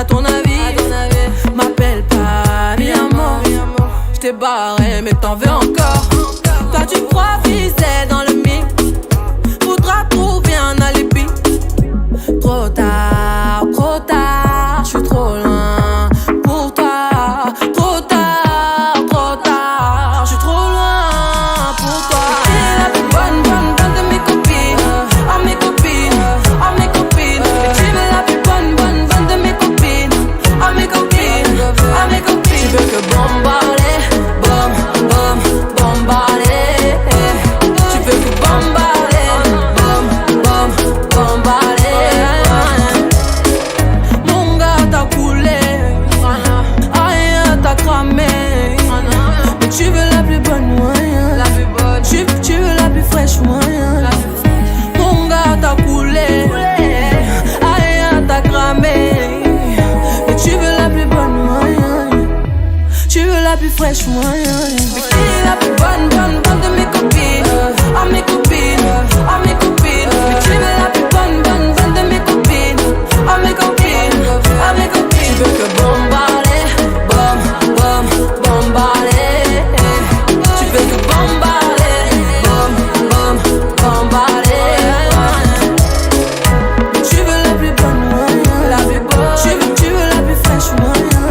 à ton avis, m'appelle pas mi amor. J't'ai barré mais t'en veux encore. Toi tu crois viser dans le mix, faudra trouver un alibi. Trop tard, j'suis trop loin pour toi. Trop tard, j'suis trop loin pour toi. T'es la plus bonne de mes copines, à mes copines, à mes copines. Et tu veux la plus bonne de mes copines, à mes copines, à mes copines. Tu veux que bombarder, bombarder. Tu veux que bombarder, bombarder. Mon gars t'a coulé, aïe t'as cramé. Mais tu veux la plus bonne moyen, tu veux la plus fraîche moyen. Mon gars t'a coulé, aïe t'as cramé. Mais tu veux la plus bonne moyen, tu veux la plus fraîche moyen. Mais qui est la plus bonne de mes copines, à mes copines, à mes copines. Mais tu veux la plus bonne de mes copines, à mes copines, à mes copines. Tu veux que bombarder, bombarder. Tu veux que bombarder, bombarder. Mais tu veux la plus bonne moyen, la plus bonne. Tu veux la plus fraîche moyen.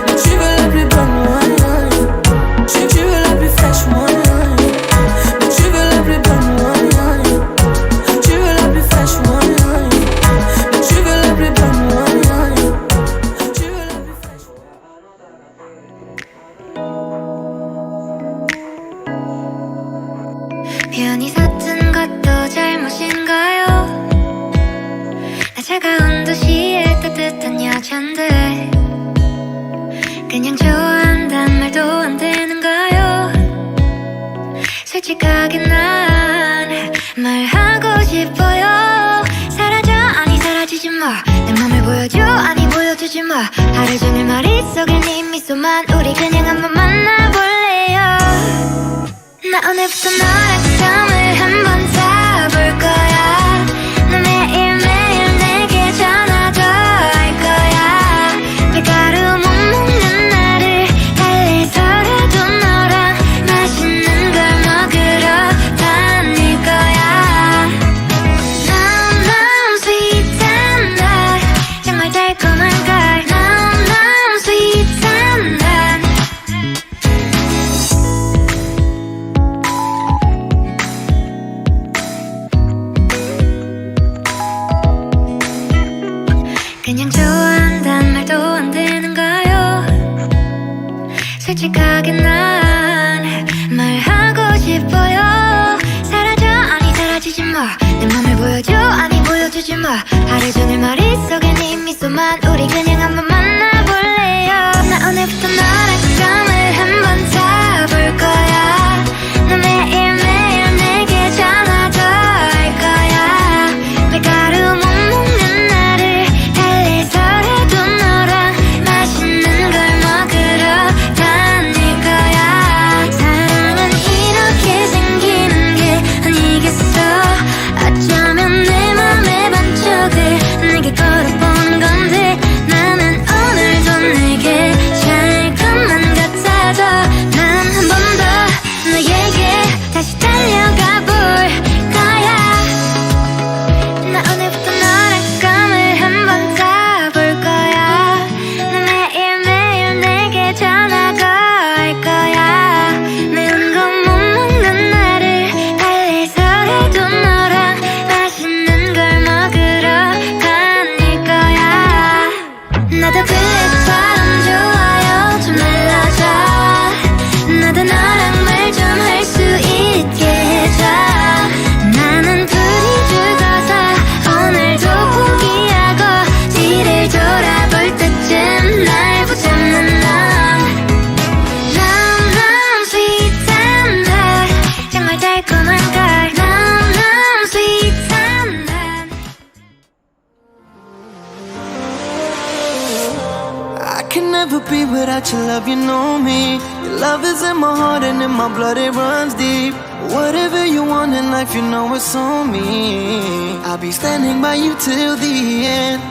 Mais tu veux la plus bonne moyen. Tu veux la plus fraîche moyen. Mais tu veux la plus bonne moyen. Tu veux la plus fraîche moyen. Mais tu veux la plus bonne moyen. Tu veux la plus fraîche. 편히 섰던 것도 잘못인가요? 나 차가운 도시의 따뜻한 여잔데 그냥 좋아한단 말도 안 되는가요? 솔직하게 난 말하고 싶어요. 사라져 아니 사라지지 마. 내 맘을 보여줘 아니 보여주지 마. 하루 종일 머릿속에 네 미소만. 우리 그냥 한번 만나볼래요. 나 오늘부터 너랑 썸을 한번 타볼 거야. 너 매일매일 내게 전화도 할 거야. 밀가루 못 먹는 나를 달래서라도 너랑 맛있는 걸 먹으러 다닐 거야. 너무 sweet한 날 정말 달콤한 걸. 너무 sweet한 날 그냥 좋아한단 말도 안 되는가요? 솔직하게 난 말하고 싶어요. 사라져 아니 사라지지 마. 내 맘을 보여줘 아니 보여주지 마. 하루 종일 머릿속에 네 미소만. 우리 그냥 한번 만나볼래요. 나 오늘부터 너랑 썸을 한번 타볼 거야. 너 매일매일 내게 전화도 할 거야. 밀가루 못 먹는 나를 달래서라도 너랑 맛있는 걸 먹으러 다닐 거야. 사랑은 이렇게 생기는 게 아니겠어. 어쩌면 내 맘의 반쪽을 내게 걸어보는 건데 나는 오늘도 내게 잘 것만 같아도 난 한 번 더 너에게 다시 달려가 볼 거야. 나 오늘부터 너랑 썸을 한번 타볼 거야. 너 매일매일 내게 전화가 할 거야. 매운 거 못 먹는 나를 달래서라도 너랑 맛있는 걸 먹으러 다닐 거야. 나도 그때처럼 좋아요 좀 눌러줘. 나도 너랑 말 좀 할 수 있게 해줘. 나는 불이 죽어서 오늘도 포기하고 뒤를 돌아볼 때쯤 날 붙잡는 넌. 너무 sweet한 날 정말 달콤한 걸. 너무 sweet한 날 I can never be without your love, you know me. Your love is in my heart and in my blood, it runs deep. Whatever you want in life, you know it's on me. I'll be standing by you till the end.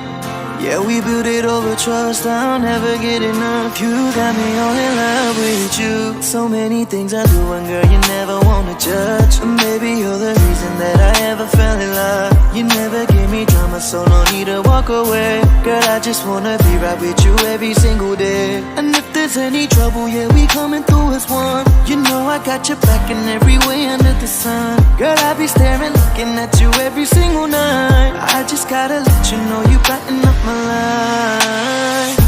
Yeah, we built it over trust, I'll never get enough. You got me all in love with you. So many things I do and girl, you never wanna judge. Maybe you're the reason that I ever fell in love. You never gave me drama, so no need to walk away. Girl, I just wanna be right with you every single day. And if there's any trouble, yeah, we coming through as one. You know I got your back in every way under the sun. Girl, I be staring, looking at you every single night. I just gotta let you know you brighten up my life.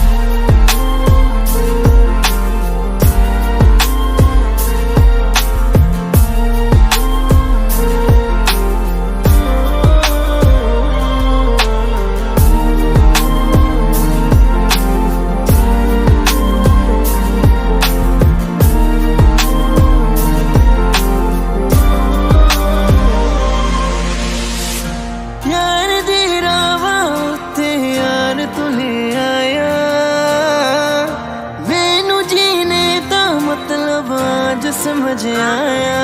समझ आया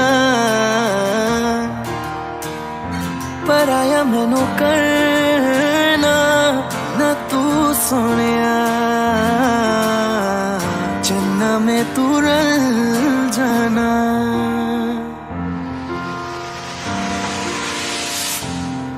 पर आया मैनू करना ना तू सोनिया जन्ना में तू रल जाना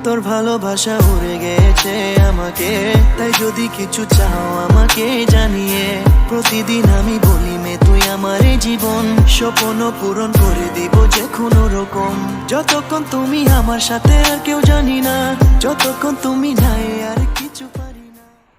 তোর ভালোবাসা উড়ে গেছে আমাকে তাই যদি কিছু চাও আমাকে জানিয়ে প্রতিদিন আমি বলি মে তুই আমার জীবন স্বপ্ন পূরণ করে দিব যে কোনো রকম যতক্ষণ তুমি আমার সাথে আর কেউ জানি না যতক্ষণ তুমি নাই আর কিছু